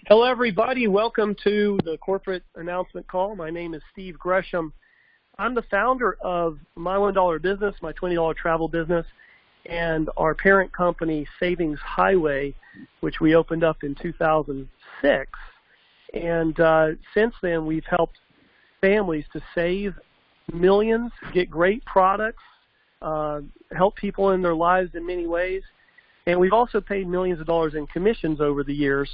Hello, everybody. Welcome to the corporate announcement call. My name is Steve Gresham. I'm the founder of my $1 business, my $20 travel business, and our parent company, Savings Highway, which we opened up in 2006. And since then, we've helped families to save millions, get great products, help people in their lives in many ways. And we've also paid millions of dollars in commissions over the years.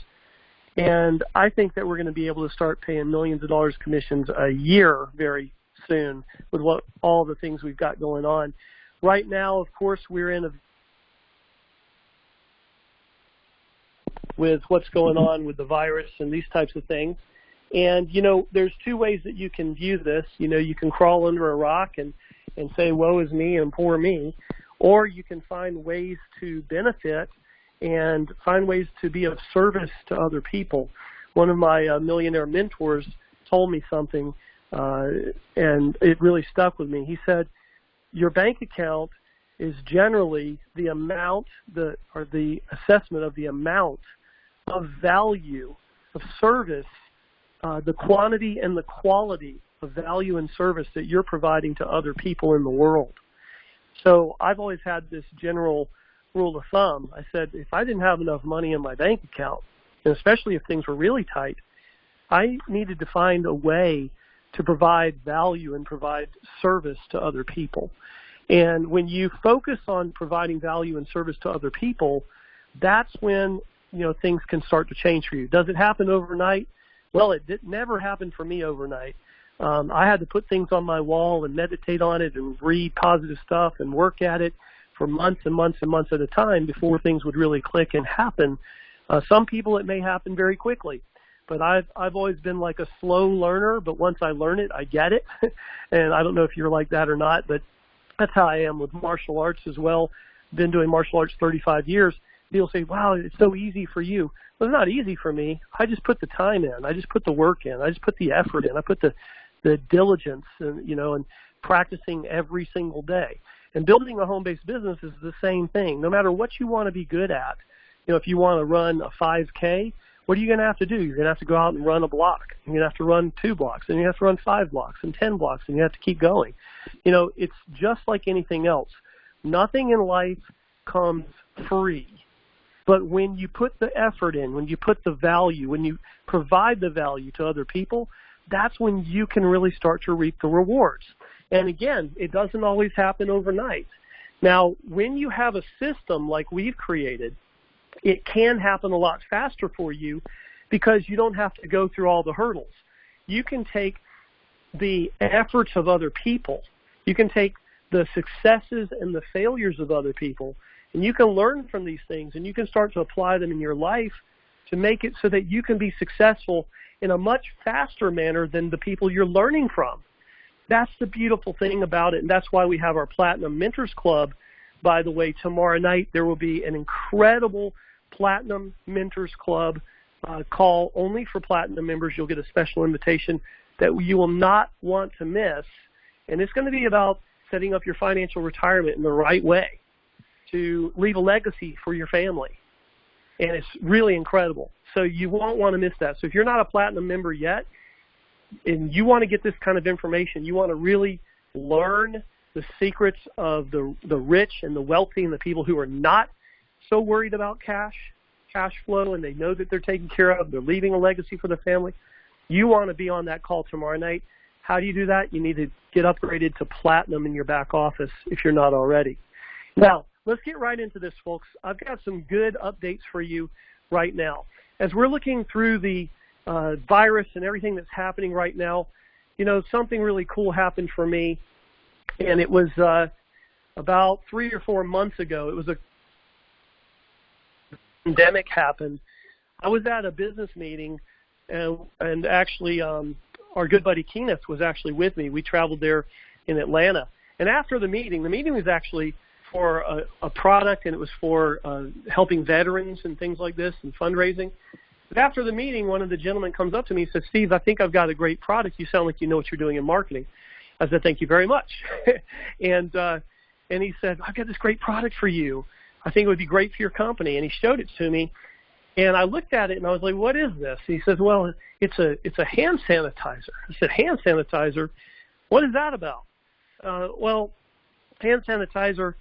And I think that we're going to be able to start paying millions of dollars commissions a year very soon with all the things we've got going on. Right now, of course, we're in with what's going on with the virus and these types of things. And, there's two ways that you can view this. You can crawl under a rock and say, woe is me and poor me. Or you can find ways to benefit and find ways to be of service to other people. One of my millionaire mentors told me something, and it really stuck with me. He said, your bank account is generally the amount, or the assessment of the amount of value, of service, the quantity and the quality of value and service that you're providing to other people in the world. So I've always had this general rule of thumb. I said, if I didn't have enough money in my bank account, and especially if things were really tight, I needed to find a way to provide value and provide service to other people. And when you focus on providing value and service to other people, that's when things can start to change for you. Does it happen overnight? Well, it never happened for me overnight. I had to put things on my wall and meditate on it and read positive stuff and work at it for months and months and months at a time before things would really click and happen. Some people, it may happen very quickly, but I've always been like a slow learner, but once I learn it, I get it. And I don't know if you're like that or not, but that's how I am with martial arts as well. Been doing martial arts 35 years. People say, wow, it's so easy for you. Well, it's not easy for me. I just put the time in. I just put the work in. I just put the effort in. I put the diligence and practicing every single day. And building a home-based business is the same thing. No matter what you want to be good at, if you want to run a 5K, what are you going to have to do? You're going to have to go out and run a block. You're going to have to run 2 blocks, and you have to run 5 blocks and 10 blocks, and you have to keep going. It's just like anything else. Nothing in life comes free. But when you put the effort in, when you put the value, when you provide the value to other people, that's when you can really start to reap the rewards. And again, it doesn't always happen overnight. Now, when you have a system like we've created, it can happen a lot faster for you because you don't have to go through all the hurdles. You can take the efforts of other people. You can take the successes and the failures of other people, and you can learn from these things, and you can start to apply them in your life to make it so that you can be successful in a much faster manner than the people you're learning from. That's the beautiful thing about it, and that's why we have our Platinum Mentors Club. By the way, tomorrow night there will be an incredible Platinum Mentors Club call only for Platinum members. You'll get a special invitation that you will not want to miss, and it's going to be about setting up your financial retirement in the right way to leave a legacy for your family, and it's really incredible. So you won't want to miss that. So if you're not a Platinum member yet, and you want to get this kind of information, you want to really learn the secrets of the rich and the wealthy and the people who are not so worried about cash flow, and they know that they're taken care of, they're leaving a legacy for the family, you want to be on that call tomorrow night. How do you do that? You need to get upgraded to Platinum in your back office if you're not already. Now, let's get right into this, folks. I've got some good updates for you right now. As we're looking through the virus and everything that's happening right now, something really cool happened for me, and it was about 3 or 4 months ago. It was a pandemic happened. I was at a business meeting, and actually our good buddy Keenith was actually with me. We traveled there in Atlanta, and after the meeting was actually for a product, and it was for helping veterans and things like this and fundraising. But after the meeting, one of the gentlemen comes up to me and says, Steve, I think I've got a great product. You sound like you know what you're doing in marketing. I said, thank you very much. and he said, I've got this great product for you. I think it would be great for your company. And he showed it to me. And I looked at it and I was like, what is this? He says, well, it's a hand sanitizer. I said, hand sanitizer? What is that about? Well, hand sanitizer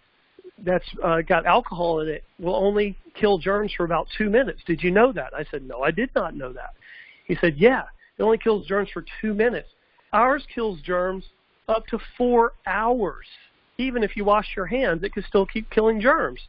that's got alcohol in it will only kill germs for about 2 minutes. Did you know that? I said, no, I did not know that. He said, yeah, it only kills germs for 2 minutes. Ours kills germs up to 4 hours. Even if you wash your hands, it could still keep killing germs.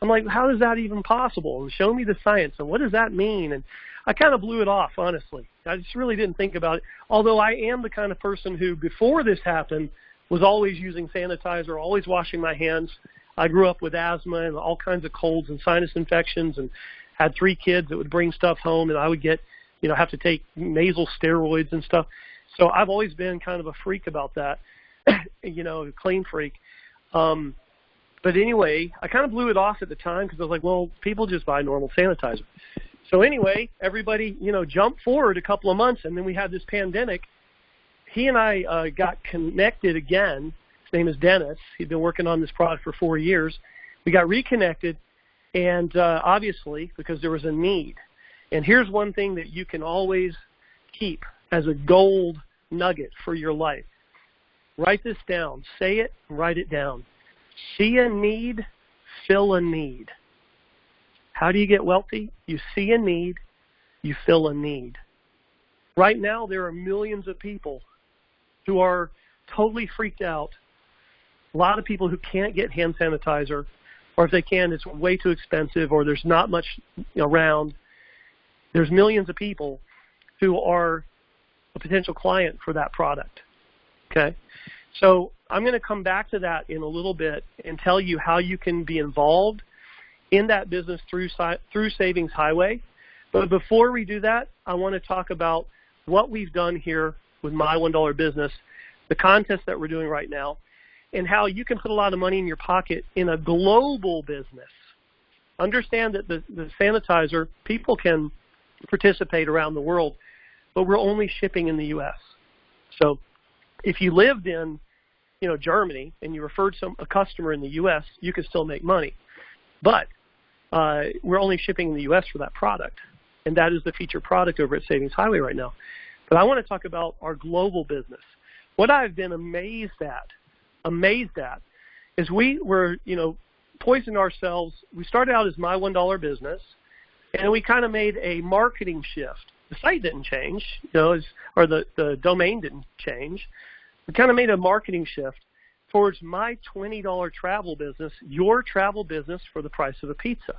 I'm like, how is that even possible? And show me the science, and what does that mean? And I kind of blew it off, honestly. I just really didn't think about it, although I am the kind of person who, before this happened, was always using sanitizer, always washing my hands. I grew up with asthma and all kinds of colds and sinus infections, and had 3 kids that would bring stuff home, and I would get, have to take nasal steroids and stuff. So I've always been kind of a freak about that, a clean freak. But anyway, I kind of blew it off at the time because I was like, well, people just buy normal sanitizer. So anyway, everybody, jumped forward a couple of months, and then we had this pandemic. He and I got connected again. His name is Dennis. He'd been working on this product for 4 years. We got reconnected, and obviously, because there was a need. And here's one thing that you can always keep as a gold nugget for your life. Write this down. Say it, write it down. See a need, fill a need. How do you get wealthy? You see a need, you fill a need. Right now, there are millions of people who are totally freaked out. A lot of people who can't get hand sanitizer, or if they can, it's way too expensive, or there's not much around. There's millions of people who are a potential client for that product. Okay? So I'm going to come back to that in a little bit and tell you how you can be involved in that business through Savings Highway. But before we do that, I want to talk about what we've done here with My $1 Business, the contest that we're doing right now, and how you can put a lot of money in your pocket in a global business. Understand that the sanitizer, people can participate around the world, but we're only shipping in the U.S. So if you lived in Germany, and you referred a customer in the U.S., you could still make money. But we're only shipping in the U.S. for that product, and that is the featured product over at Savings Highway right now. But I want to talk about our global business. What I've been amazed at, is we were, poisoning ourselves. We started out as My $1 Business, and we kind of made a marketing shift. The site didn't change, or the domain didn't change. We kind of made a marketing shift towards My $20 Travel Business, your travel business for the price of a pizza.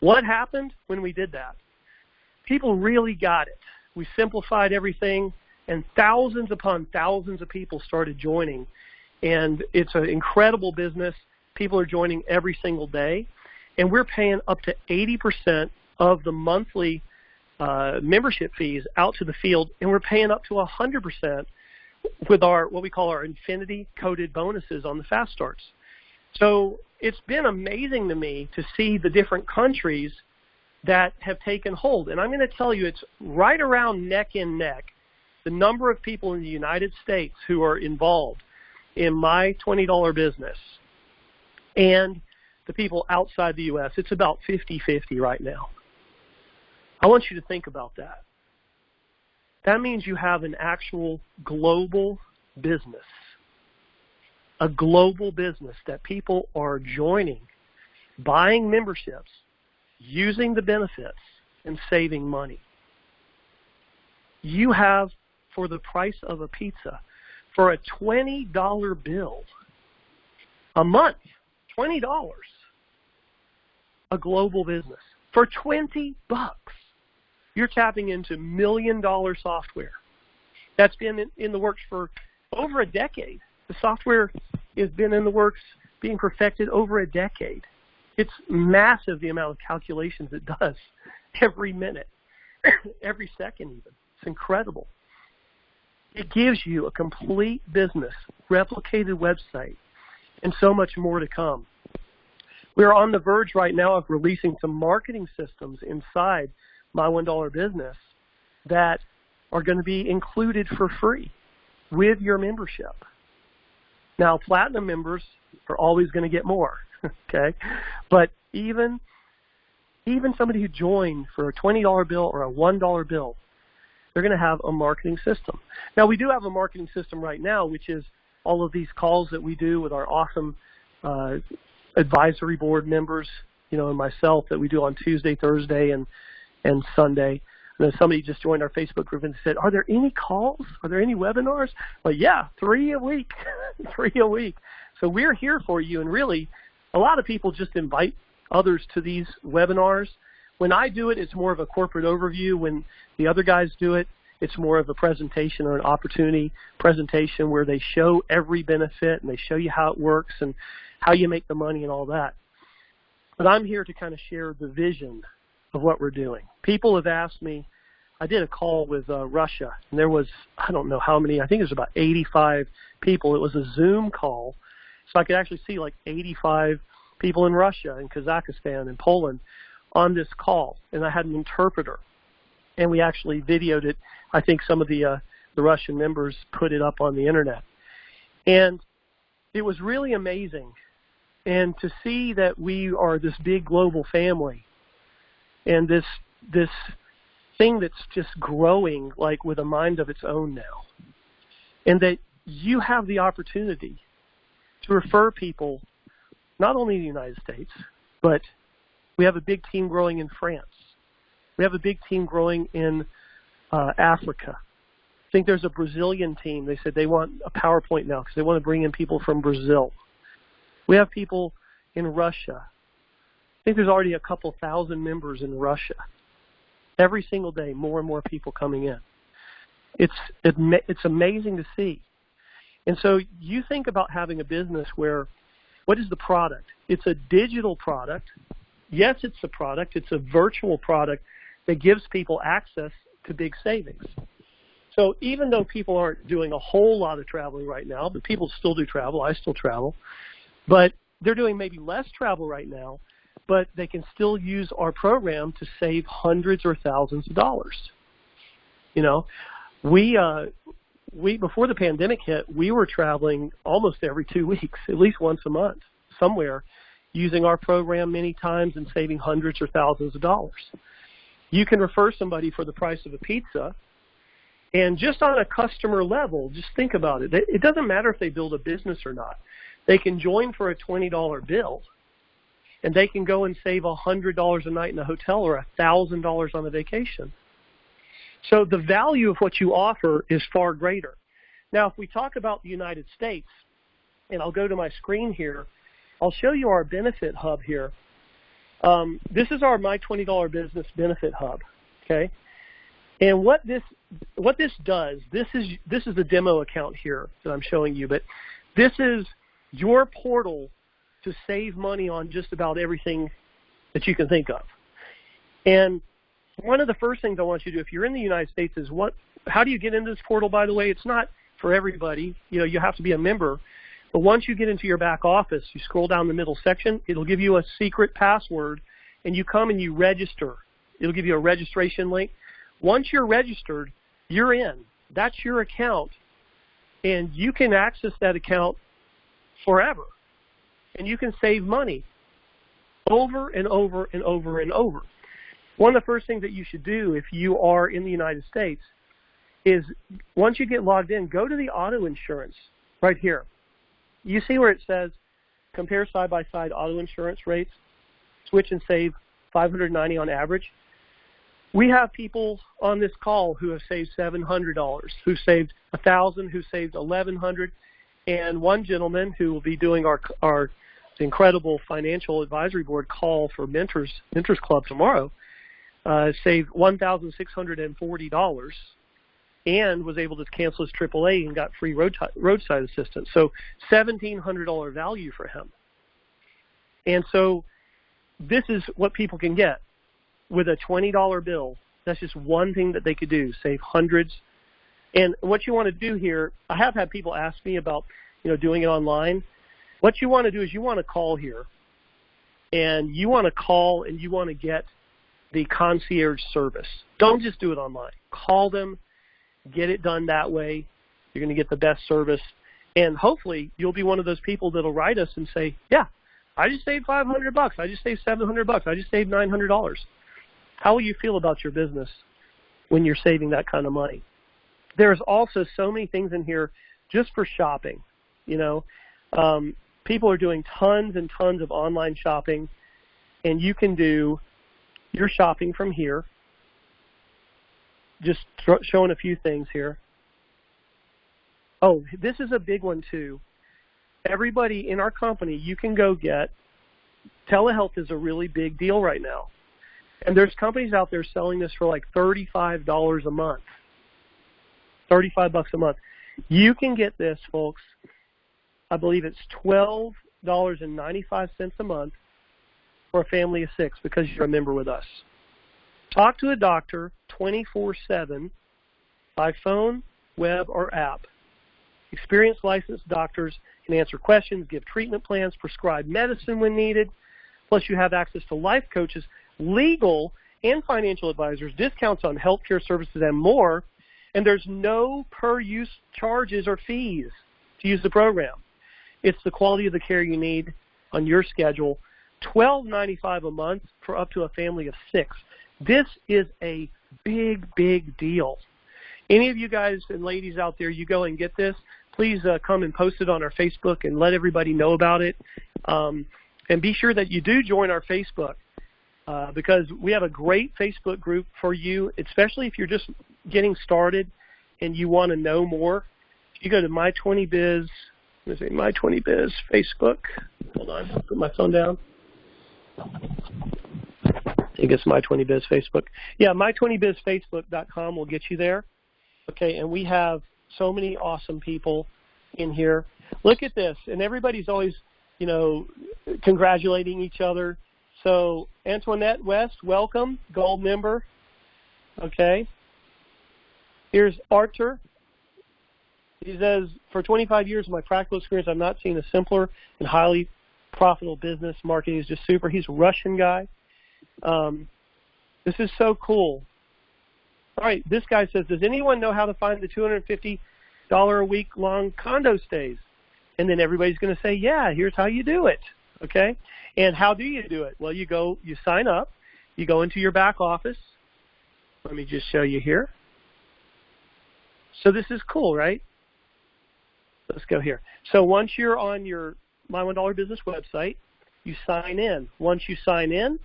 What happened when we did that? People really got it. We simplified everything, and thousands upon thousands of people started joining. And it's an incredible business. People are joining every single day. And we're paying up to 80% of the monthly membership fees out to the field, and we're paying up to 100% with our what we call our infinity coded bonuses on the fast starts. So it's been amazing to me to see the different countries that have taken hold. And I'm going to tell you, it's right around neck and neck, the number of people in the United States who are involved in My $20 Business and the people outside the U.S. It's about 50-50 right now. I want you to think about that. That means you have an actual global business, a global business that people are joining, buying memberships, using the benefits, and saving money. You have, for the price of a pizza, for a $20 bill a month, $20, a global business. For $20, you're tapping into million-dollar software. That's been in the works for over a decade. The software has been in the works, being perfected over a decade. It's massive, the amount of calculations it does every minute, every second even. It's incredible. It gives you a complete business, replicated website, and so much more to come. We're on the verge right now of releasing some marketing systems inside My $1 Business that are going to be included for free with your membership. Now, platinum members are always going to get more, okay? But even even somebody who joined for a $20 bill or a $1 bill, they're going to have a marketing system. Now, we do have a marketing system right now, which is all of these calls that we do with our awesome advisory board members, and myself, that we do on Tuesday, Thursday, and Sunday. And then somebody just joined our Facebook group and said, are there any calls? Are there any webinars? Well, yeah, 3 a week, 3 a week. So we're here for you. And really, a lot of people just invite others to these webinars. When I do it, it's more of a corporate overview. When the other guys do it, it's more of a presentation or an opportunity presentation where they show every benefit and they show you how it works and how you make the money and all that. But I'm here to kind of share the vision of what we're doing. People have asked me, I did a call with Russia, and there was, I don't know how many, I think it was about 85 people. It was a Zoom call, so I could actually see like 85 people in Russia and Kazakhstan and Poland on this call, and I had an interpreter, and we actually videoed it. I think some of the Russian members put it up on the internet, and it was really amazing. And to see that we are this big global family and this thing that's just growing like with a mind of its own now, and that you have the opportunity to refer people not only in the United States, but we have a big team growing in France. We have a big team growing in Africa. I think there's a Brazilian team. They said they want a PowerPoint now because they want to bring in people from Brazil. We have people in Russia. I think there's already a couple thousand members in Russia. Every single day, more and more people coming in. It's amazing to see. And so you think about having a business where, what is the product? It's a digital product. Yes, it's a product. It's a virtual product that gives people access to big savings. So even though people aren't doing a whole lot of traveling right now, but people still do travel. I still travel. But they're doing maybe less travel right now, but they can still use our program to save hundreds or thousands of dollars. We before the pandemic hit, we were traveling almost every 2 weeks, at least once a month, somewhere, using our program many times and saving hundreds or thousands of dollars. You can refer somebody for the price of a pizza, and just on a customer level, just think about it. It doesn't matter if they build a business or not. They can join for a $20 bill, and they can go and save $100 a night in a hotel or $1,000 on a vacation. So the value of what you offer is far greater. Now, if we talk about the United States, and I'll go to my screen here, I'll show you our benefit hub here. This is our My $20 Business Benefit Hub, okay? And what this does, this is the demo account here that I'm showing you, but this is your portal to save money on just about everything that you can think of. And one of the first things I want you to do if you're in the United States is how do you get into this portal, by the way? It's not for everybody. You have to be a member. But once you get into your back office, you scroll down the middle section, it'll give you a secret password, and you come and you register. It'll give you a registration link. Once you're registered, you're in. That's your account, and you can access that account forever. And you can save money over and over and over and over. One of the first things that you should do if you are in the United States is once you get logged in, go to the auto insurance right here. You see where it says compare side-by-side auto insurance rates, switch and save $590 on average. We have people on this call who have saved $700, who saved $1,000, who saved $1,100, and one gentleman who will be doing our incredible financial advisory board call for Mentors Club tomorrow, saved $1,640 and was able to cancel his AAA and got free roadside assistance. So $1,700 value for him. And so this is what people can get with a $20 bill. That's just one thing that they could do, save hundreds. And what you want to do here, I have had people ask me about, doing it online. What you want to do is you want to call here, and you want to call and you want to get the concierge service. Don't just do it online. Call them, get it done that way. You're going to get the best service, and hopefully you'll be one of those people that will write us and say, yeah, I just saved $500. I just saved $700. I just saved $900. How will you feel about your business when you're saving that kind of money? There's also so many things in here just for shopping. You know, people are doing tons and tons of online shopping, and you can do your shopping from here. Just showing a few things here. Oh, this is a big one too. Everybody in our company, you can go get, telehealth is a really big deal right now. And there's companies out there selling this for like $35 a month. $35 a month. You can get this, folks. I believe it's $12.95 a month for a family of 6 because you're a member with us. Talk to a doctor 24/7 by phone, web, or app. Experienced licensed doctors can answer questions, give treatment plans, prescribe medicine when needed. Plus, you have access to life coaches, legal and financial advisors, discounts on healthcare services, and more. And there's no per-use charges or fees to use the program. It's the quality of the care you need on your schedule. $12.95 a month for up to a family of 6. This is a big, big deal. Any of you guys and ladies out there, you go and get this, please come and post it on our Facebook and let everybody know about it. And be sure that you do join our Facebook because we have a great Facebook group for you, especially if you're just getting started and you want to know more. If you go to My20Biz, let me see, My20Biz Facebook. Hold on, I'll put my phone down. I think it's My20Biz Facebook. Yeah, My20BizFacebook.com will get you there. Okay, and we have so many awesome people in here. Look at this, and everybody's always, you know, congratulating each other. So Antoinette West, welcome, gold member. Okay. Here's Arthur. He says, for 25 years of my practical experience, I've not seen a simpler and highly profitable business. Marketing is just super. He's a Russian guy. This is so cool. All right, this guy says, does anyone know how to find the $250 a week long condo stays? And then everybody's going to say, yeah, here's how you do it. Okay? And how do you do it? Well, you sign up. You go into your back office. Let me just show you here. So this is cool, right? Let's go here. So once you're on your My $1 Business website, you sign in. Once you sign in,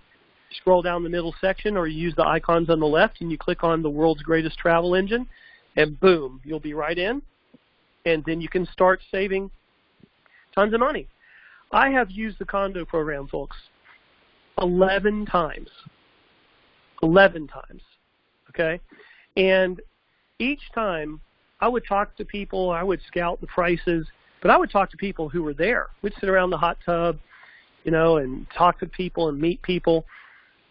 scroll down the middle section or you use the icons on the left and you click on the world's greatest travel engine and boom, you'll be right in. And then you can start saving tons of money. I have used the condo program, folks, 11 times. 11 times, okay? And each time I would talk to people, I would scout the prices, but I would talk to people who were there. We'd sit around the hot tub, you know, and talk to people and meet people.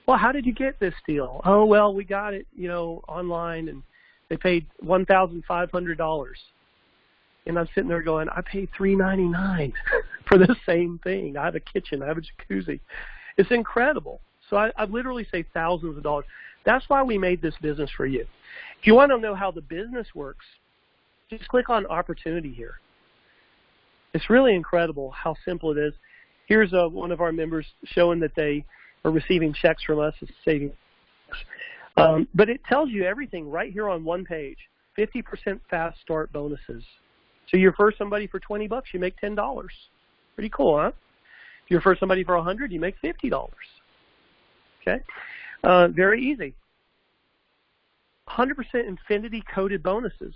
Well, how did you get this deal? Oh, well, we got it, you know, online, and they paid $1,500. And I'm sitting there going, I paid $399 for the same thing. I have a kitchen. I have a jacuzzi. It's incredible. So I've literally saved thousands of dollars. That's why we made this business for you. If you want to know how the business works, just click on opportunity here. It's really incredible how simple it is. Here's one of our members showing that they are receiving checks from us. It's saving. But it tells you everything right here on one page. 50% fast start bonuses. So you refer somebody for $20, you make $10. Pretty cool, huh? If you refer somebody for $100, you make $50. Okay? Very easy. 100% Infinity coded bonuses.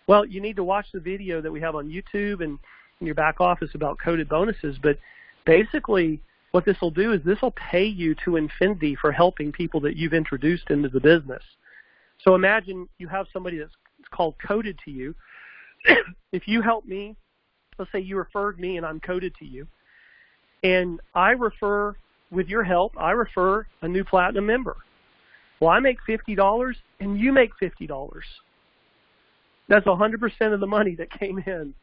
Well, you need to watch the video that we have on YouTube and in your back office about coded bonuses, but basically what this will do is this will pay you to infinity for helping people that you've introduced into the business. So imagine you have somebody that's called coded to you. If you help me, let's say you referred me and I'm coded to you, and I refer, with your help, I refer a new platinum member. Well, I make $50 and you make $50. That's 100% of the money that came in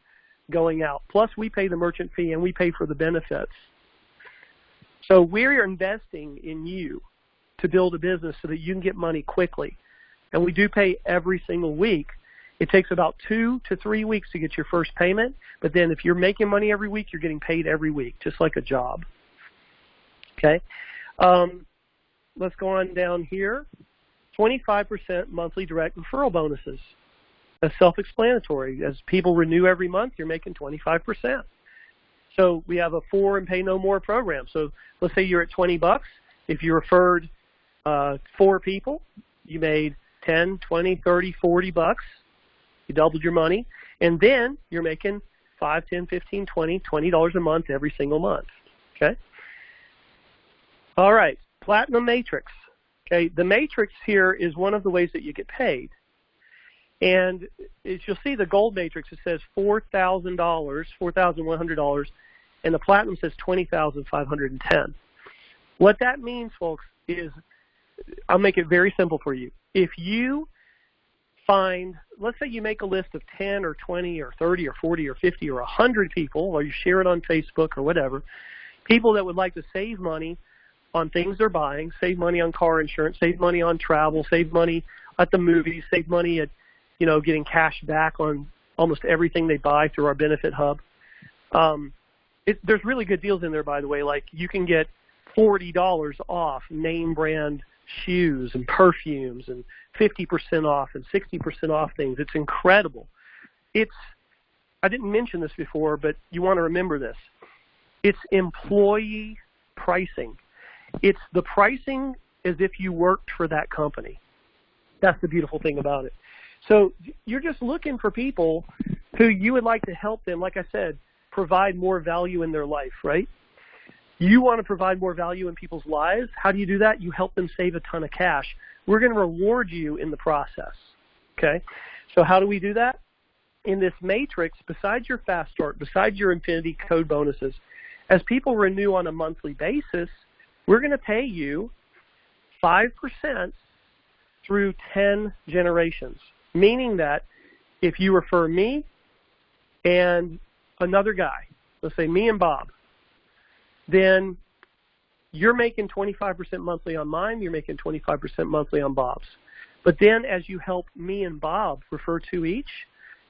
going out. Plus we pay the merchant fee and we pay for the benefits. So we're investing in you to build a business so that you can get money quickly. And we do pay every single week. It takes about 2 to 3 weeks to get your first payment, but then if you're making money every week, you're getting paid every week, just like a job. Okay? Let's go on down here. 25% monthly direct referral bonuses. That's self-explanatory. As people renew every month, you're making 25%. So we have a 4 and pay no more program. So let's say you're at $20. If you referred 4 people, you made 10, 20, 30, $40. You doubled your money. And then you're making $5, $10, $15, $20 a month every single month. Okay? All right. Platinum Matrix. Okay, the matrix here is one of the ways that you get paid. And as you'll see, the gold matrix, it says $4,000, $4,100, and the platinum says $20,510. What that means, folks, is I'll make it very simple for you. If you find, let's say you make a list of 10 or 20 or 30 or 40 or 50 or 100 people, or you share it on Facebook or whatever, people that would like to save money on things they're buying, save money on car insurance, save money on travel, save money at the movies, save money at, getting cash back on almost everything they buy through our benefit hub. There's really good deals in there, by the way. Like you can get $40 off name brand shoes and perfumes and 50% off and 60% off things. It's incredible. I didn't mention this before, but you want to remember this. It's employee pricing. It's the pricing as if you worked for that company. That's the beautiful thing about it. So you're just looking for people who you would like to help them, like I said, provide more value in their life, right? You want to provide more value in people's lives. How do you do that? You help them save a ton of cash. We're going to reward you in the process, okay? So how do we do that? In this matrix, besides your Fast Start, besides your Infinity Code bonuses, as people renew on a monthly basis, we're going to pay you 5% through 10 generations, meaning that if you refer me and another guy, let's say me and Bob, then you're making 25% monthly on mine, you're making 25% monthly on Bob's. But then as you help me and Bob refer to each,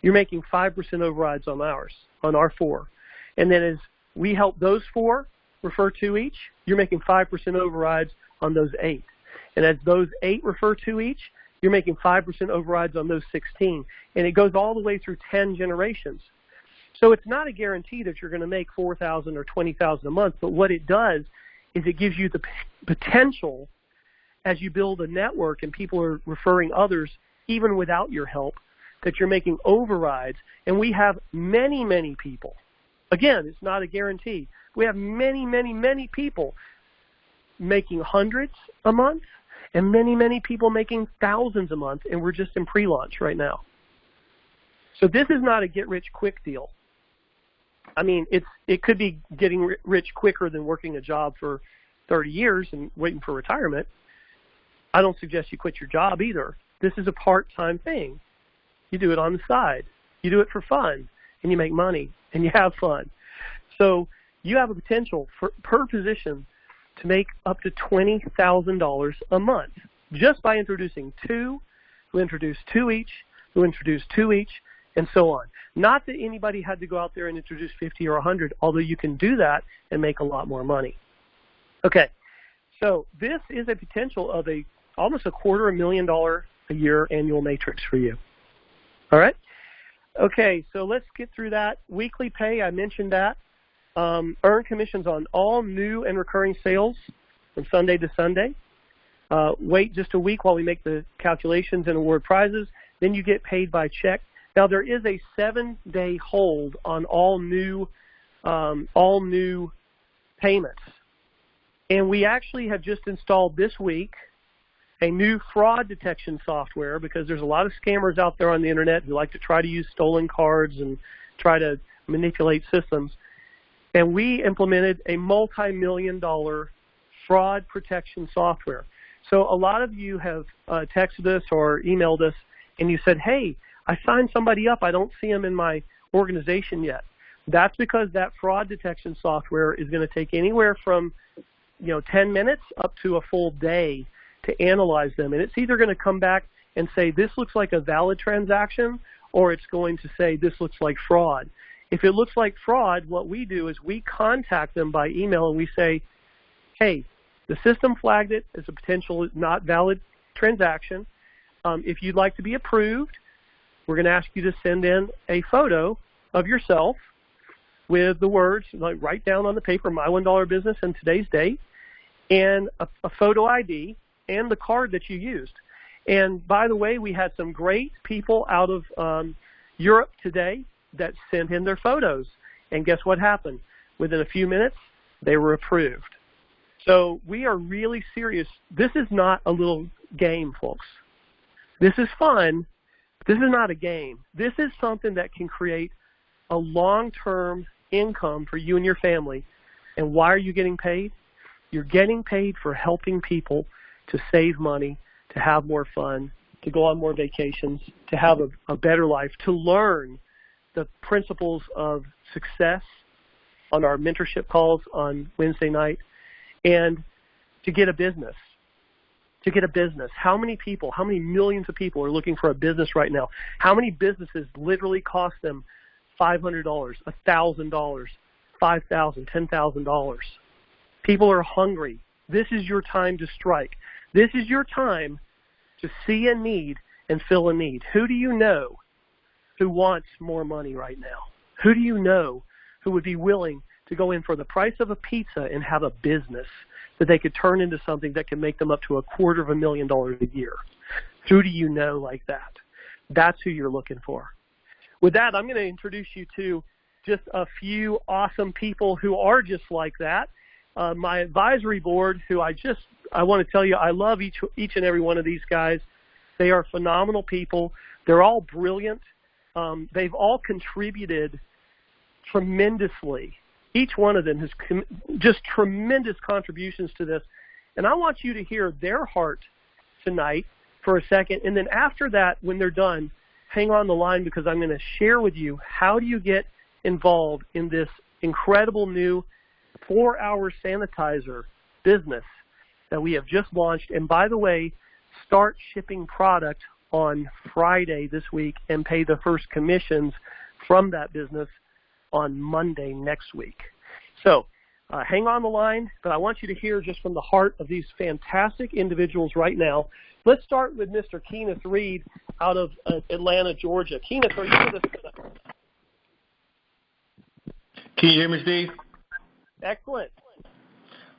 you're making 5% overrides on ours, on our 4. And then as we help those 4 refer to each, you're making 5% overrides on those 8. And as those 8 refer to each, you're making 5% overrides on those 16. And it goes all the way through 10 generations. So it's not a guarantee that you're going to make $4,000 or $20,000 a month, but what it does is it gives you the potential as you build a network and people are referring others, even without your help, that you're making overrides. And we have many, many people. Again, it's not a guarantee. We have many, many, many people making hundreds a month and many, many people making thousands a month, and we're just in pre-launch right now. So this is not a get-rich-quick deal. I mean, it could be getting rich quicker than working a job for 30 years and waiting for retirement. I don't suggest you quit your job either. This is a part-time thing. You do it on the side. You do it for fun, and you make money, and you have fun. So you have a potential per position to make up to $20,000 a month just by introducing 2, who introduce 2 each, who introduce 2 each, and so on. Not that anybody had to go out there and introduce 50 or 100, although you can do that and make a lot more money. Okay, so this is a potential of almost a $250,000 a year annual matrix for you. All right? Okay, so let's get through that. Weekly pay, I mentioned that. Earn commissions on all new and recurring sales from Sunday to Sunday. Wait just a week while we make the calculations and award prizes. Then you get paid by check. Now, there is a 7-day hold on all new payments. And we actually have just installed this week a new fraud detection software because there's a lot of scammers out there on the internet who like to try to use stolen cards and try to manipulate systems. And we implemented a multi-million-dollar fraud protection software. So a lot of you have texted us or emailed us, and you said, hey, I signed somebody up. I don't see them in my organization yet. That's because that fraud detection software is going to take anywhere from 10 minutes up to a full day to analyze them. And it's either going to come back and say, this looks like a valid transaction, or it's going to say this looks like fraud. If it looks like fraud, what we do is we contact them by email and we say, hey, the system flagged it as a potential not valid transaction. If you'd like to be approved, we're going to ask you to send in a photo of yourself with the words, like write down on the paper, my $1 business and today's date, and a photo ID and the card that you used. And by the way, we had some great people out of Europe today that sent in their photos. And guess what happened? Within a few minutes, they were approved. So we are really serious. This is not a little game, folks. This is fun. This is not a game. This is something that can create a long-term income for you and your family. And why are you getting paid? You're getting paid for helping people to save money, to have more fun, to go on more vacations, to have a better life, to learn the principles of success on our mentorship calls on Wednesday night, and to get a business. To get a business. How many people, how many millions of people are looking for a business right now? How many businesses literally cost them $500, $1,000, $5,000, $10,000? People are hungry. This is your time to strike. This is your time to see a need and fill a need. Who do you know who wants more money right now? Who do you know who would be willing to go in for the price of a pizza and have a business that they could turn into something that can make them up to $250,000 a year? Who do you know like that? That's who you're looking for. With that, I'm going to introduce you to just a few awesome people who are just like that. My advisory board, who I want to tell you, I love each and every one of these guys. They are phenomenal people. They're all brilliant. They've all contributed tremendously. Each one of them has just tremendous contributions to this. And I want you to hear their heart tonight for a second. And then after that, when they're done, hang on the line, because I'm going to share with you how do you get involved in this incredible new 4-hour sanitizer business that we have just launched. And by the way, start shipping product on Friday this week and pay the first commissions from that business on Monday next week. So hang on the line, but I want you to hear just from the heart of these fantastic individuals right now. Let's start with Mr. Keenith Reed out of Atlanta, Georgia. Keenith, are you with us? Can you hear me, Steve? Excellent.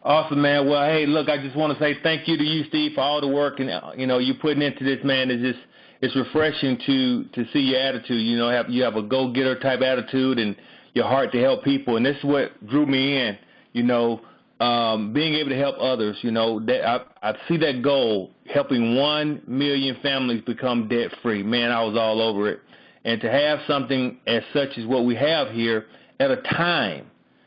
Awesome, man. Well, hey, look, I just want to say thank you to you, Steve, for all the work and you putting into this, man. It's refreshing to see your attitude. You have a go-getter type attitude and your heart to help people, and this is what drew me in. Being able to help others. I see that goal, helping 1 million families become debt-free. Man, I was all over it. And to have something as such as what we have here at a time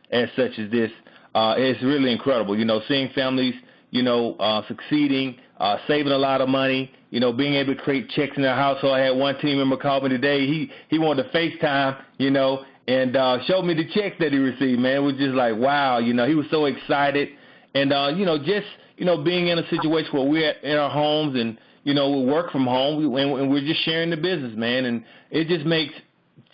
as such as this, it's really incredible. Seeing families, succeeding, saving a lot of money, being able to create checks in their household. I had one team member call me today. He wanted to FaceTime, and showed me the checks that he received, man. It was just like, wow, he was so excited. And, being in a situation where we're in our homes and, we work from home and we're just sharing the business, man. And it just makes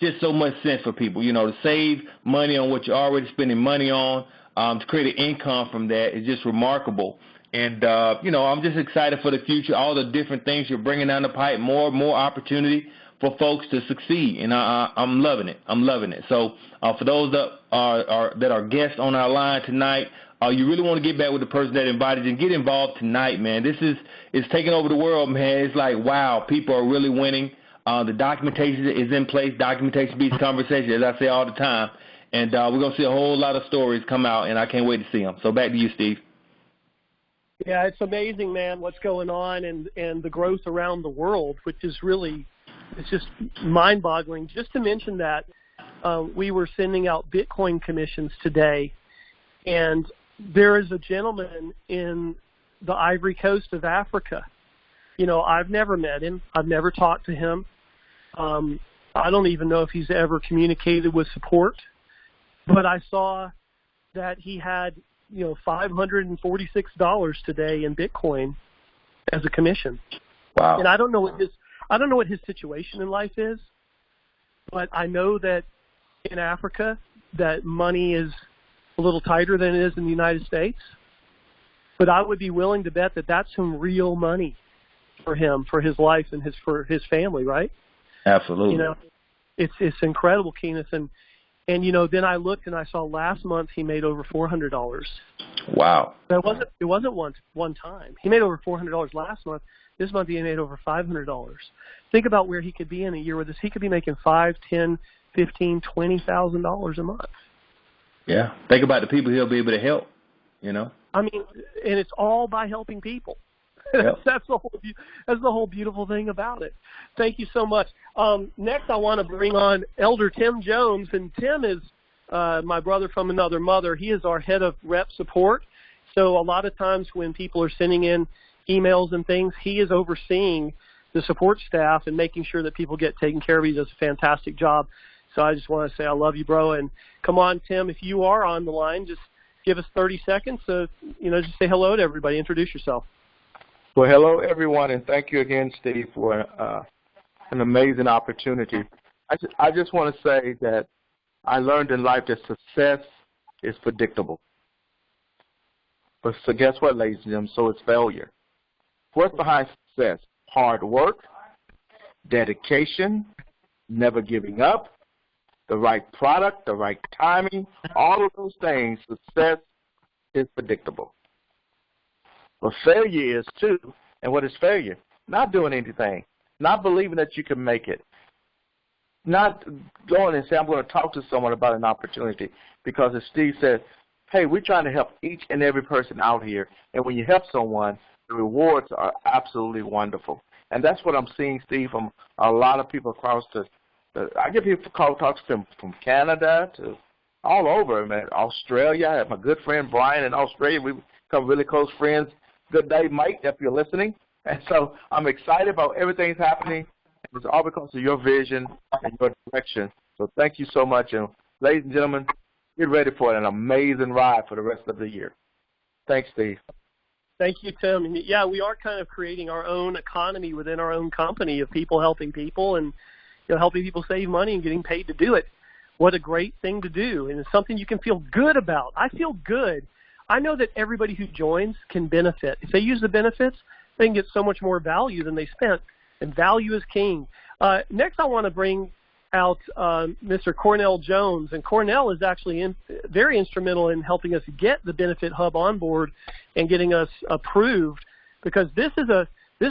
just so much sense for people, to save money on what you're already spending money on, to create an income from that is just remarkable. And, I'm just excited for the future, all the different things you're bringing down the pipe, more opportunity for folks to succeed. And I'm loving it. I'm loving it. So for those that are guests on our line tonight, you really want to get back with the person that invited you and get involved tonight, man. This is taking over the world, man. It's like, wow, people are really winning. The documentation is in place. Documentation beats conversation, as I say all the time. And we're going to see a whole lot of stories come out, and I can't wait to see them. So back to you, Steve. Yeah, it's amazing, man, what's going on and the growth around the world, which is really, it's just mind-boggling. Just to mention that we were sending out Bitcoin commissions today, and there is a gentleman in the Ivory Coast of Africa. I've never met him. I've never talked to him. I don't even know if he's ever communicated with support. But I saw that he had, $546 today in Bitcoin as a commission. Wow. And I don't know what his situation in life is, but I know that in Africa that money is a little tighter than it is in the United States. But I would be willing to bet that that's some real money for him, for his life, and for his family, right? Absolutely. You know, it's incredible, Keenith. And then I looked and I saw last month he made over $400. Wow. It wasn't one time. He made over $400 last month. This month he made over $500. Think about where he could be in a year with this. He could be making $5,000, $10,000, $15,000, $20,000 a month. Yeah. Think about the people he'll be able to help. I mean, and it's all by helping people. Yep. That's the whole beautiful thing about it. Thank you so much. Next, I want to bring on Elder Tim Jones, and Tim is my brother from another mother. He is our head of rep support. So a lot of times when people are sending in emails and things, he is overseeing the support staff and making sure that people get taken care of. He does a fantastic job. So I just want to say I love you, bro. And come on, Tim, if you are on the line, just give us 30 seconds. So, just say hello to everybody. Introduce yourself. Well, hello, everyone, and thank you again, Steve, for an amazing opportunity. I just want to say that I learned in life that success is predictable. But so guess what, ladies and gentlemen? So is failure. What's behind success? Hard work, dedication, never giving up, the right product, the right timing, all of those things. Success is predictable. But failure is too. And what is failure? Not doing anything, not believing that you can make it, not going and saying, I'm going to talk to someone about an opportunity. Because as Steve said, hey, we're trying to help each and every person out here. And when you help someone, the rewards are absolutely wonderful. And that's what I'm seeing, Steve, from a lot of people across I get people talk to them from Canada to all over, man. Australia. I have my good friend Brian in Australia. We become really close friends. Good day, Mike, if you're listening. And so I'm excited about everything that's happening. It's all because of your vision and your direction. So thank you so much. And ladies and gentlemen, get ready for an amazing ride for the rest of the year. Thanks, Steve. Thank you, Tim. And yeah, we are kind of creating our own economy within our own company of people helping people and helping people save money and getting paid to do it. What a great thing to do. And it's something you can feel good about. I feel good. I know that everybody who joins can benefit. If they use the benefits, they can get so much more value than they spent. And value is king. Next, I want to bring out Mr. Cornell Jones. And Cornell is actually very instrumental in helping us get the Benefit Hub on board and getting us approved, because this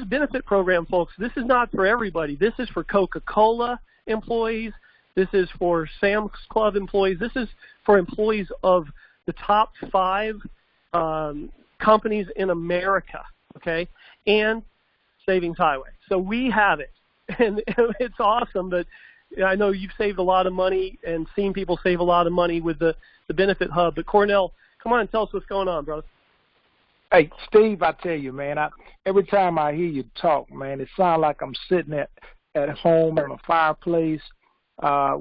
benefit program, folks, this is not for everybody. This is for Coca-Cola employees. This is for Sam's Club employees. This is for employees of the top 5 companies in America, okay, and Savings Highway. So we have it, and it's awesome. But I know you've saved a lot of money and seen people save a lot of money with the Benefit Hub. But Cornell, come on and tell us what's going on, brother. Hey, Steve, I tell you, man, every time I hear you talk, man, it sounds like I'm sitting at home on a fireplace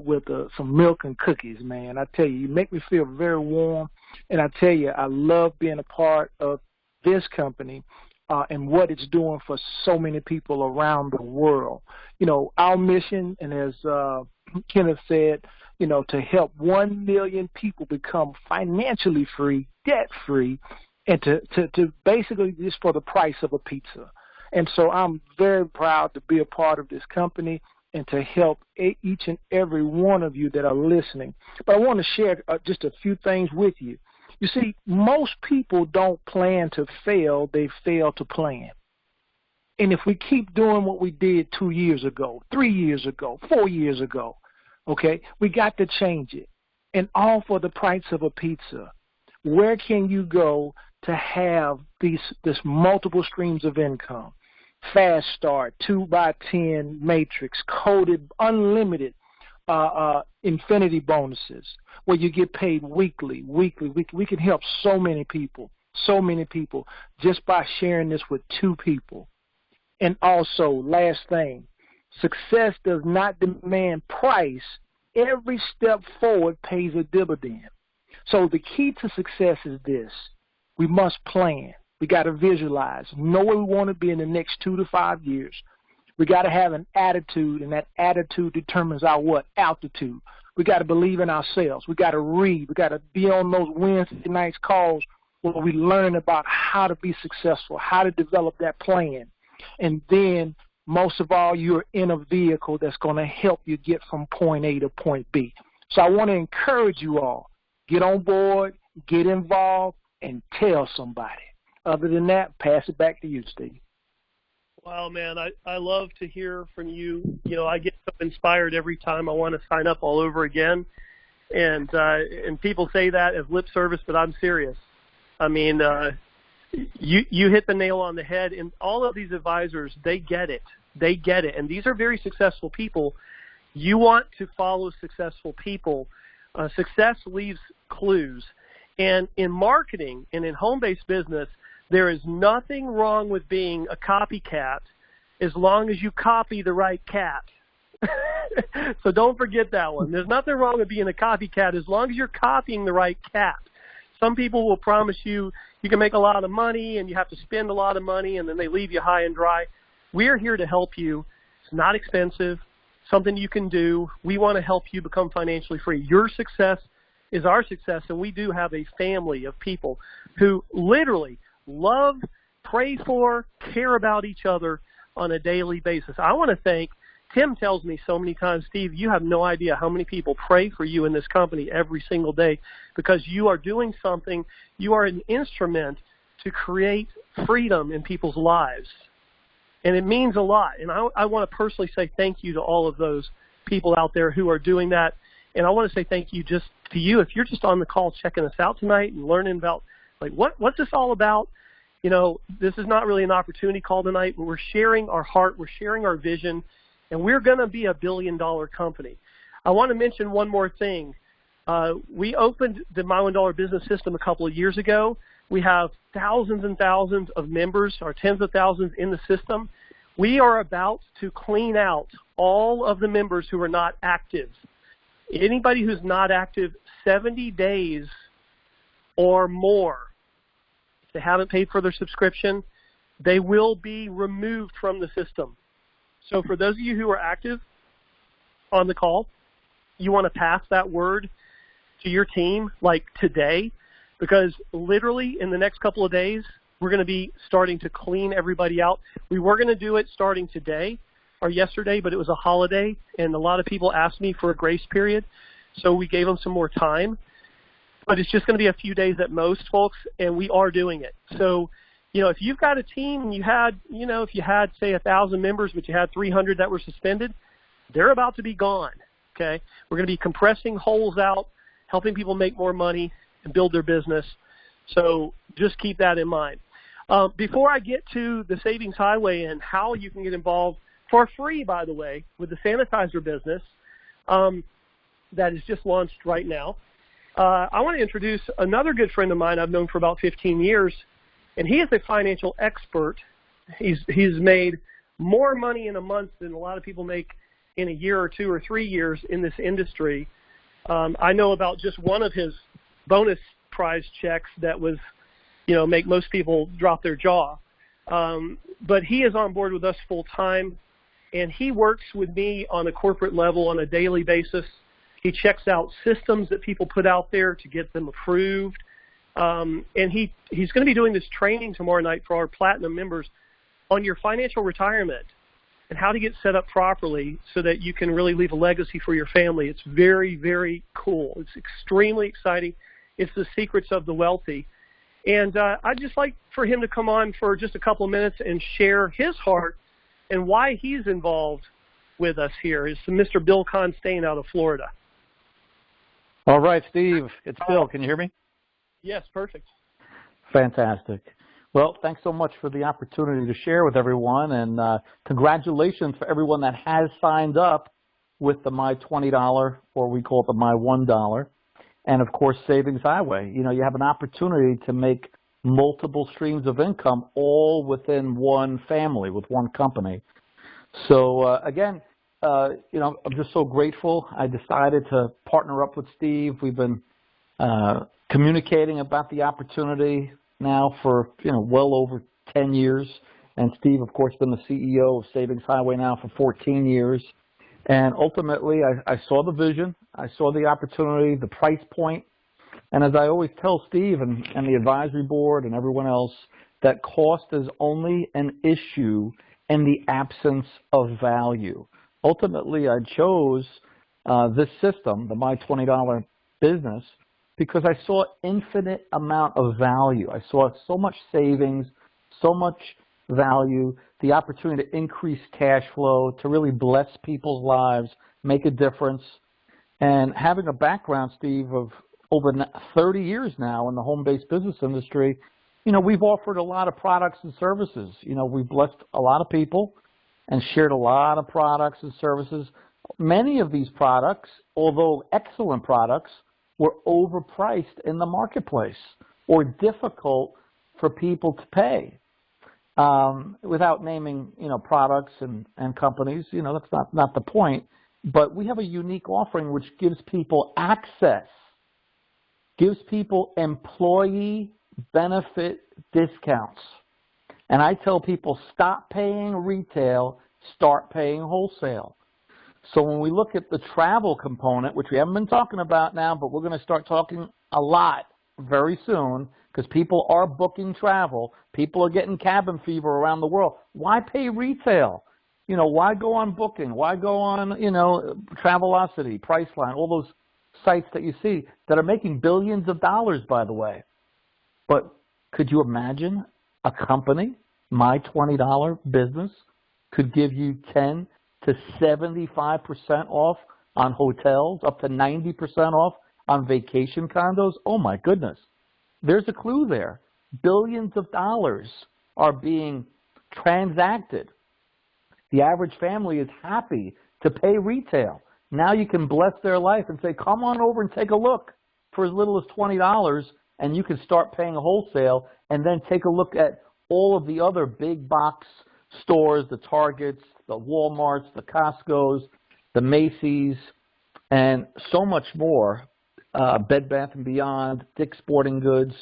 with some milk and cookies, man. I tell you make me feel very warm. And I tell you, I love being a part of this company and what it's doing for so many people around the world. Our mission, and as Kenneth said, to help 1 million people become financially free, debt-free, and to basically just for the price of a pizza. And so I'm very proud to be a part of this company and to help each and every one of you that are listening. But I want to share just a few things with you. You see, most people don't plan to fail, they fail to plan. And if we keep doing what we did 2 years ago, 3 years ago, 4 years ago, okay, we got to change it. And all for the price of a pizza. Where can you go to have this multiple streams of income? Fast Start, 2x10 matrix, coded, unlimited infinity bonuses, where you get paid weekly. We can help so many people just by sharing this with 2 people. And also, last thing, success does not demand price. Every step forward pays a dividend. So the key to success is this. We must plan. We got to visualize, know where we want to be in the next 2 to 5 years. We got to have an attitude, and that attitude determines our what? Altitude. We got to believe in ourselves. We got to read. We got to be on those Wednesday nights calls where we learn about how to be successful, how to develop that plan. And then, most of all, you're in a vehicle that's going to help you get from point A to point B. So I want to encourage you all, get on board, get involved, and tell somebody. Other than that, pass it back to you, Steve. Wow, man, I love to hear from you. You know, I get so inspired every time I want to sign up all over again. And people say that as lip service, but I'm serious. I mean, you hit the nail on the head. And all of these advisors, they get it. They get it. And these are very successful people. You want to follow successful people. Success leaves clues. And in marketing and in home-based business, there is nothing wrong with being a copycat as long as you copy the right cat. So don't forget that one. There's nothing wrong with being a copycat as long as you're copying the right cat. Some people will promise you you can make a lot of money and you have to spend a lot of money, and then they leave you high and dry. We're here to help you. It's not expensive, something you can do. We want to help you become financially free. Your success is our success, and we do have a family of people who literally love, pray for, care about each other on a daily basis. I want to thank, Tim tells me so many times, Steve, you have no idea how many people pray for you in this company every single day because you are doing something, you are an instrument to create freedom in people's lives. And it means a lot. And I want to personally say thank you to all of those people out there who are doing that. And I want to say thank you just to you. If you're just on the call checking us out tonight and learning about, like, what's this all about? You know, this is not really an opportunity call tonight, but we're sharing our heart, we're sharing our vision, and we're going to be a billion-dollar company. I want to mention one more thing. We opened the My $1 Business System a couple of years ago. We have thousands and thousands of members, or tens of thousands in the system. We are about to clean out all of the members who are not active. Anybody who's not active 70 days or more, if they haven't paid for their subscription, they will be removed from the system. So for those of you who are active on the call, you want to pass that word to your team like today, because literally in the next couple of days, we're going to be starting to clean everybody out. We were going to do it starting today or yesterday, but it was a holiday, and a lot of people asked me for a grace period, so we gave them some more time. But it's just going to be a few days at most, folks, and we are doing it. So, you know, if you've got a team and you had, you know, if you had, say, 1,000 members, but you had 300 that were suspended, they're about to be gone, okay? We're going to be compressing holes out, helping people make more money and build their business. So just keep that in mind. Before I get to the Savings Highway and how you can get involved for free, by the way, with the Sanitizer business that is just launched right now, I want to introduce another good friend of mine I've known for about 15 years, and he is a financial expert. He's made more money in a month than a lot of people make in a year or 2 or 3 years in this industry. I know about just one of his bonus prize checks that was, you know, make most people drop their jaw. But he is on board with us full time, and he works with me on a corporate level on a daily basis. He checks out systems that people put out there to get them approved. And he's going to be doing this training tomorrow night for our Platinum members on your financial retirement and how to get set up properly so that you can really leave a legacy for your family. It's very, very cool. It's extremely exciting. It's the secrets of the wealthy. And I'd just like for him to come on for just a couple of minutes and share his heart and why he's involved with us here. It's Mr. Bill Constain out of Florida. All right, Steve, it's Bill. Can you hear me? Yes, perfect. Fantastic. Well, thanks so much for the opportunity to share with everyone, and congratulations for everyone that has signed up with the My $20, or we call it the My $1, and of course Savings Highway. You know, you have an opportunity to make multiple streams of income all within one family, with one company. So again, you know, I'm just so grateful. I decided to partner up with Steve. We've been communicating about the opportunity now for, you know, well over 10 years, And Steve, of course, been the CEO of Savings Highway now for 14 years. And ultimately, I saw the vision, I saw the opportunity, the price point. And as I always tell Steve and the advisory board and everyone else, that cost is only an issue in the absence of value. Ultimately, I chose this system, the My $20 business, because I saw infinite amount of value. I saw so much savings, so much value, the opportunity to increase cash flow, to really bless people's lives, make a difference. And having a background, Steve, of over 30 years now in the home-based business industry, you know, we've offered a lot of products and services. You know, we've blessed a lot of people and shared a lot of products and services. Many of these products, although excellent products, were overpriced in the marketplace or difficult for people to pay. Without naming, you know, products and companies, you know, that's not the point. But we have a unique offering which gives people access, gives people employee benefit discounts. And I tell people, stop paying retail, start paying wholesale. So when we look at the travel component, which we haven't been talking about now, but we're going to start talking a lot very soon, because people are booking travel. People are getting cabin fever around the world. Why pay retail? You know, why go on Booking? Why go on, you know, Travelocity, Priceline, all those sites that you see that are making billions of dollars, by the way. But could you imagine a company, My $20 business, could give you 10 to 75% off on hotels, up to 90% off on vacation condos? Oh, my goodness. There's a clue there. Billions of dollars are being transacted. The average family is happy to pay retail. Now you can bless their life and say, come on over and take a look for as little as $20, and you can start paying wholesale, and then take a look at all of the other big box stores, the Targets, the Walmarts, the Costcos, the Macy's, and so much more. Bed Bath & Beyond, Dick's Sporting Goods,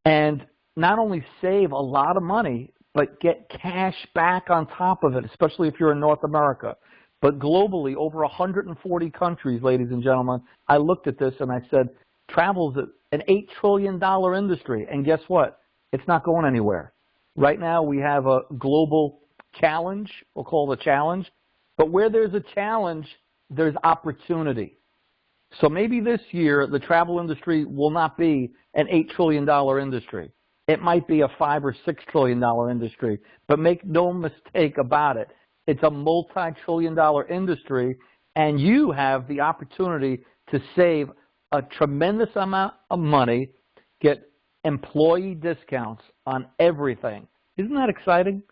and not only save a lot of money, but get cash back on top of it, especially if you're in North America. But globally, over 140 countries, ladies and gentlemen, I looked at this and I said, travel's an $8 trillion industry, and guess what? It's not going anywhere. Right now, we have a global challenge, we'll call it a challenge, but where there's a challenge, there's opportunity. So maybe this year, the travel industry will not be an $8 trillion industry. It might be a $5 or $6 trillion industry, but make no mistake about it. It's a multi-trillion-dollar industry, and you have the opportunity to save a tremendous amount of money, get employee discounts on everything. Isn't that exciting?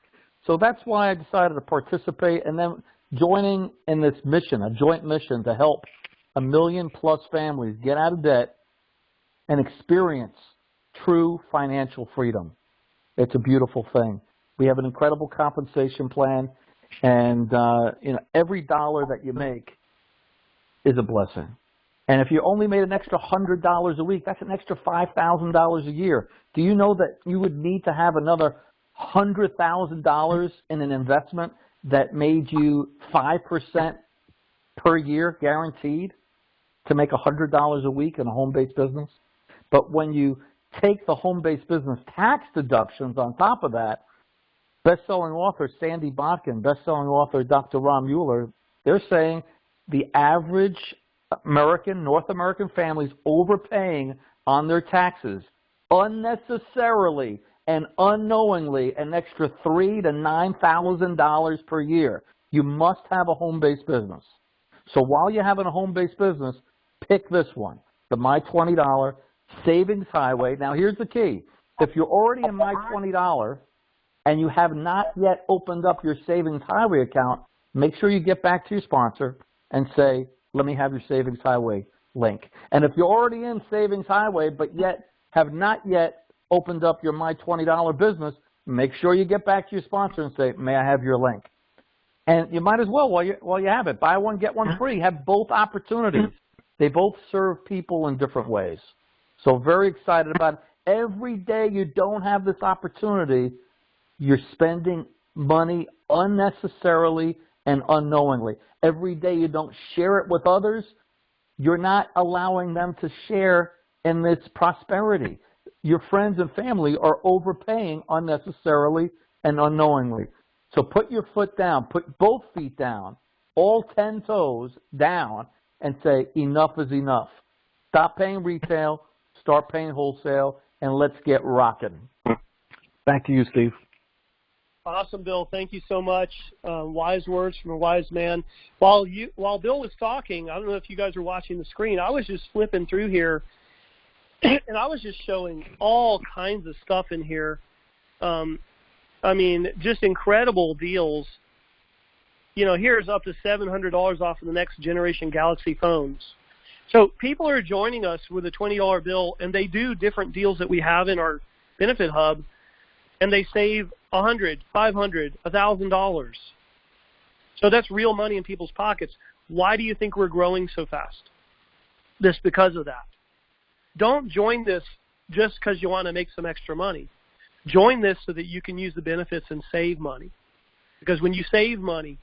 So that's why I decided to participate, and then joining in this mission, a joint mission to help 1 million+ families get out of debt and experience true financial freedom. It's a beautiful thing. We have an incredible compensation plan, and you know, every dollar that you make is a blessing. And if you only made an extra $100 a week, that's an extra $5,000 a year. Do you know that you would need to have another $100,000 in an investment that made you 5% per year guaranteed to make $100 a week in a home-based business? But when you take the home-based business tax deductions on top of that, best-selling author Sandy Botkin, best-selling author Dr. Ron Mueller, they're saying the average North American families overpaying on their taxes unnecessarily and unknowingly an extra $3,000 to $9,000 per year. You must have a home-based business. So while you're having a home-based business, pick this one, the My $20 Savings Highway. Now, here's the key. If you're already in My $20 and you have not yet opened up your Savings Highway account, make sure you get back to your sponsor and say, let me have your Savings Highway link. And if you're already in Savings Highway but yet have not yet opened up your My $20 business, make sure you get back to your sponsor and say, may I have your link? And you might as well, while you have it, buy one, get one free. Have both opportunities. They both serve people in different ways. So very excited about it. Every day you don't have this opportunity, You're spending money unnecessarily and unknowingly. Every day you don't share it with others, you're not allowing them to share in this prosperity. Your friends and family are overpaying unnecessarily and unknowingly. So put your foot down, put both feet down, all 10 toes down, and say enough is enough. Stop paying retail, start paying wholesale, and let's get rocking. Back to you, Steve. Awesome, Bill. Thank you so much. Wise words from a wise man. While Bill was talking, I don't know if you guys were watching the screen, I was just flipping through here, and I was just showing all kinds of stuff in here. I mean, just incredible deals. You know, here's up to $700 off of the next generation Galaxy phones. So people are joining us with a $20 bill, and they do different deals that we have in our benefit hub, and they save $100, $500, $1,000. So that's real money in people's pockets. Why do you think we're growing so fast? This because of that. Don't join this just because you want to make some extra money. Join this so that you can use the benefits and save money. Because when you save money,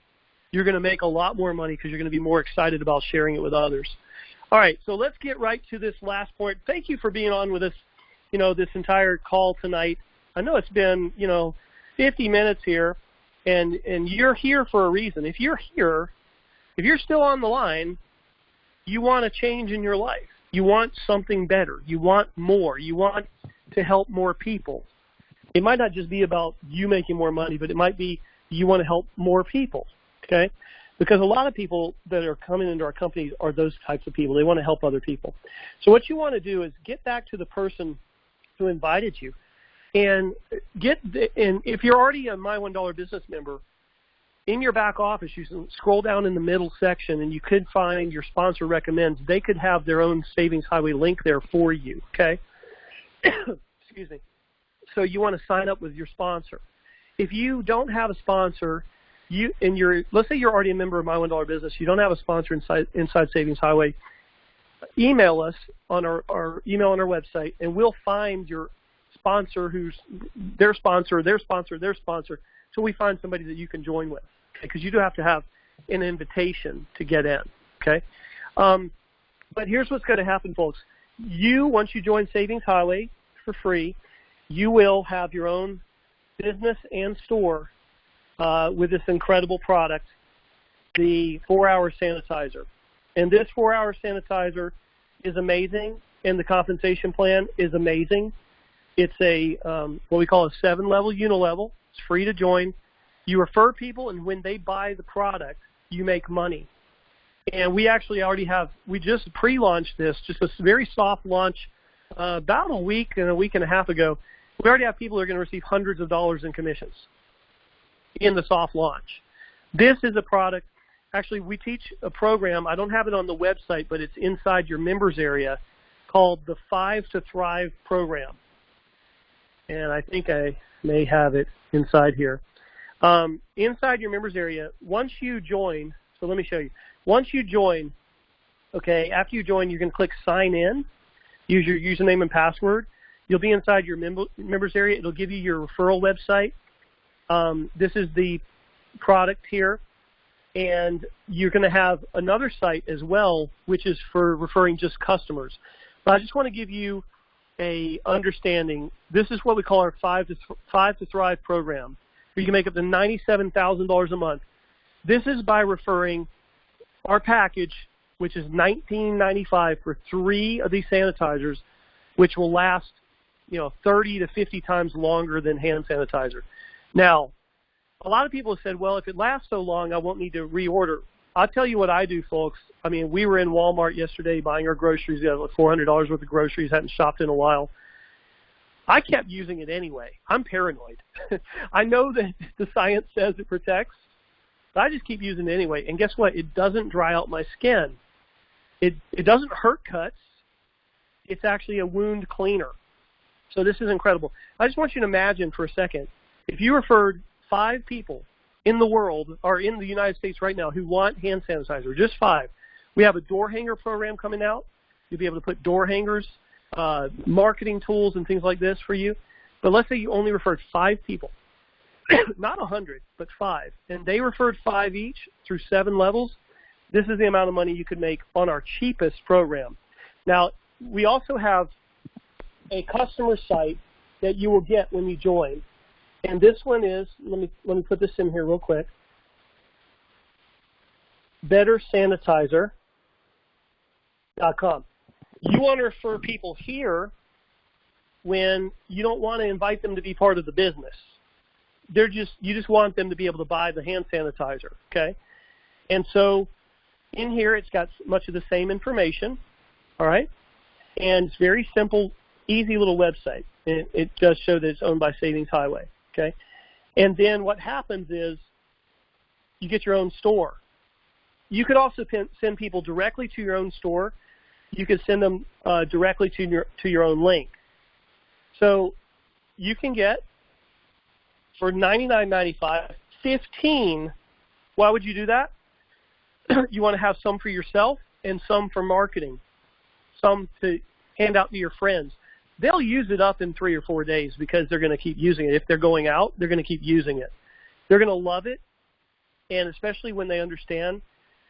you're going to make a lot more money because you're going to be more excited about sharing it with others. All right, so let's get right to this last point. Thank you for being on with us, you know, this entire call tonight. I know it's been, 50 minutes here, and you're here for a reason. If you're here, if you're still on the line, you want a change in your life. You want something better. You want more. You want to help more people. It might not just be about you making more money, but it might be you want to help more people, okay? Because a lot of people that are coming into our companies are those types of people. They want to help other people. So what you want to do is get back to the person who invited you. And if you're already a My $1 Business member, in your back office, you can scroll down in the middle section, and you could find your sponsor recommends. They could have their own Savings Highway link there for you, okay? Excuse me. So you want to sign up with your sponsor. If you don't have a sponsor, let's say you're already a member of My $1 Business, you don't have a sponsor inside Savings Highway, email us on our email on our website, and we'll find your sponsor who's their sponsor, their sponsor, their sponsor, so we find somebody that you can join with, because you do have to have an invitation to get in, okay? But here's what's going to happen, folks. Once you join Savings Highway for free, you will have your own business and store with this incredible product, the 4-hour sanitizer. And this 4-hour sanitizer is amazing, and the compensation plan is amazing. It's a what we call a 7-level unilevel. It's free to join. You refer people, and when they buy the product, you make money. And we actually we just pre-launched this, just a very soft launch about a week and a half ago. We already have people who are going to receive hundreds of dollars in commissions in the soft launch. This is a product. Actually, we teach a program. I don't have it on the website, but it's inside your members area, called the 5 to Thrive program. And I think I may have it inside here. Inside your members area, once you join, so let me show you. Once you join, okay, after you join, you're going to click Sign In, use your username and password. You'll be inside your members area. It'll give you your referral website. This is the product here. And you're going to have another site as well, which is for referring just customers. But I just want to give you a understanding. This is what we call our 5 to Thrive program, where you can make up to $97,000 a month. This is by referring our package, which is $19.95 for 3 of these sanitizers, which will last 30 to 50 times longer than hand sanitizer. Now, a lot of people have said, well, if it lasts so long, I won't need to reorder. I'll tell you what I do, folks. I mean, we were in Walmart yesterday buying our groceries. We had like $400 worth of groceries, hadn't shopped in a while. I kept using it anyway. I'm paranoid. I know that the science says it protects, but I just keep using it anyway. And guess what? It doesn't dry out my skin. It doesn't hurt cuts. It's actually a wound cleaner. So this is incredible. I just want you to imagine for a second, if you referred 5 people in the world, or in the United States right now, who want hand sanitizer, just 5. We have a door hanger program coming out. You'll be able to put door hangers, marketing tools, and things like this for you. But let's say you only referred 5 people. not 100, but 5. And they referred 5 each through 7 levels. This is the amount of money you could make on our cheapest program. Now, we also have a customer site that you will get when you join. And this one is, let me put this in here real quick, bettersanitizer.com. You want to refer people here when you don't want to invite them to be part of the business. You just want them to be able to buy the hand sanitizer, okay? And so in here it's got much of the same information, all right? And it's very simple, easy little website. It does show that it's owned by Savings Highway, okay? And then what happens is you get your own store. You could also send people directly to your own store. You could send them directly to your own link. So you can get, for $99.95, 15. Why would you do that? You want to have some for yourself and some for marketing, some to hand out to your friends. They'll use it up in 3 or 4 days because they're going to keep using it. If they're going out, they're going to keep using it. They're going to love it, and especially when they understand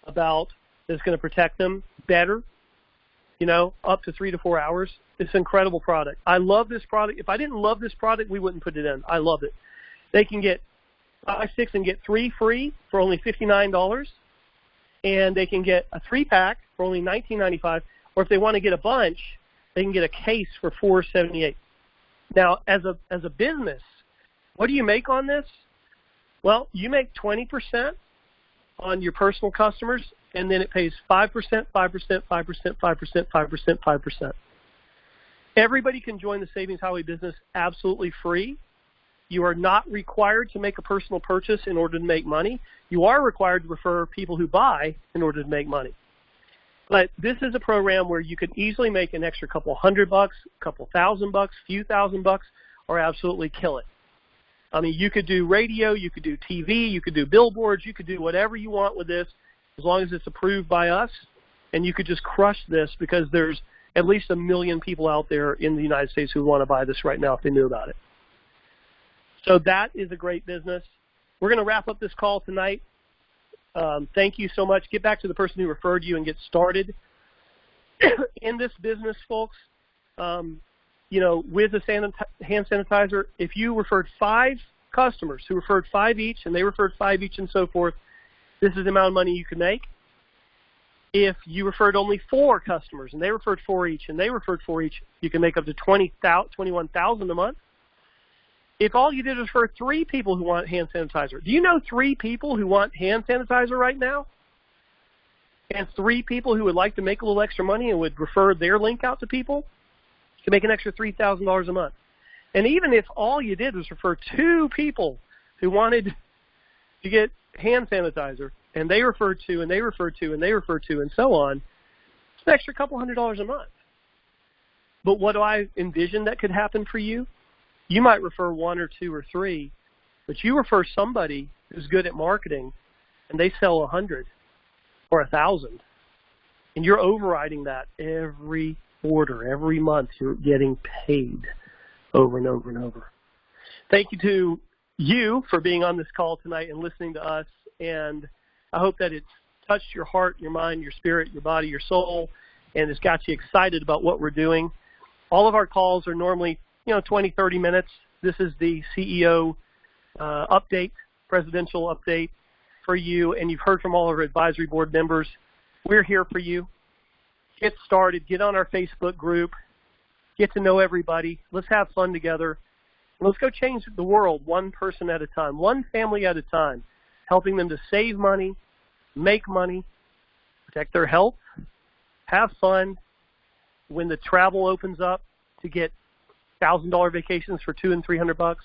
about that it's going to protect them better, you know, up to 3 to 4 hours. It's an incredible product. I love this product. If I didn't love this product, we wouldn't put it in. I love it. They can get 5, 6, and get 3 free for only $59, and they can get a 3-pack for only $19.95, or if they want to get a bunch, they can get a case for $4.78. Now, as a business, what do you make on this? Well, you make 20% on your personal customers, and then it pays 5%, 5%, 5%, 5%, 5%, 5%. Everybody can join the Savings Highway business absolutely free. You are not required to make a personal purchase in order to make money. You are required to refer people who buy in order to make money. But this is a program where you could easily make an extra couple $100, couple $1,000, few $1,000, or absolutely kill it. I mean, you could do radio, you could do TV, you could do billboards, you could do whatever you want with this as long as it's approved by us, and you could just crush this because there's at least 1 million people out there in the United States who want to buy this right now if they knew about it. So that is a great business. We're going to wrap up this call tonight. Thank you so much. Get back to the person who referred you and get started in this business, folks. You know, with the hand sanitizer, if you referred 5 customers who referred 5 each, and they referred 5 each and so forth, this is the amount of money you can make. If you referred only 4 customers, and they referred 4 each, and they referred 4 each, you can make up to $21,000 a month. If all you did was refer 3 people who want hand sanitizer, do you know 3 people who want hand sanitizer right now? And 3 people who would like to make a little extra money and would refer their link out to people? You can make an extra $3,000 a month. And even if all you did was refer 2 people who wanted to get hand sanitizer, and they referred 2, and they referred 2, and they referred 2, and so on, it's an extra couple $100 a month. But what do I envision that could happen for you? You might refer 1 or 2 or 3, but you refer somebody who's good at marketing, and they sell 100 or 1,000, and you're overriding that every order, every month. You're getting paid over and over and over. Thank you to you for being on this call tonight and listening to us, and I hope that it's touched your heart, your mind, your spirit, your body, your soul, and it's got you excited about what we're doing. All of our calls are normally 20, 30 minutes. This is the CEO update, presidential update for you, and you've heard from all of our advisory board members. We're here for you. Get started. Get on our Facebook group. Get to know everybody. Let's have fun together. Let's go change the world one person at a time, one family at a time, helping them to save money, make money, protect their health, have fun. When the travel opens up, to get $1,000 vacations for $200 and $300,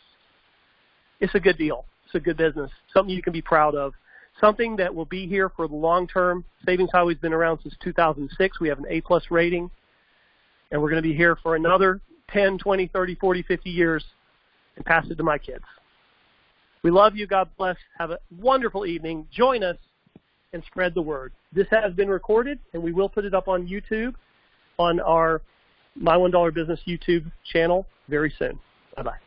it's a good deal. It's a good business, something you can be proud of, something that will be here for the long term. Savings Highway's been around since 2006. We have an A+ rating, and we're going to be here for another 10, 20, 30, 40, 50 years and pass it to my kids. We love you. God bless. Have a wonderful evening. Join us and spread the word. This has been recorded, and we will put it up on YouTube, on our My $1 Business YouTube channel very soon. Bye-bye.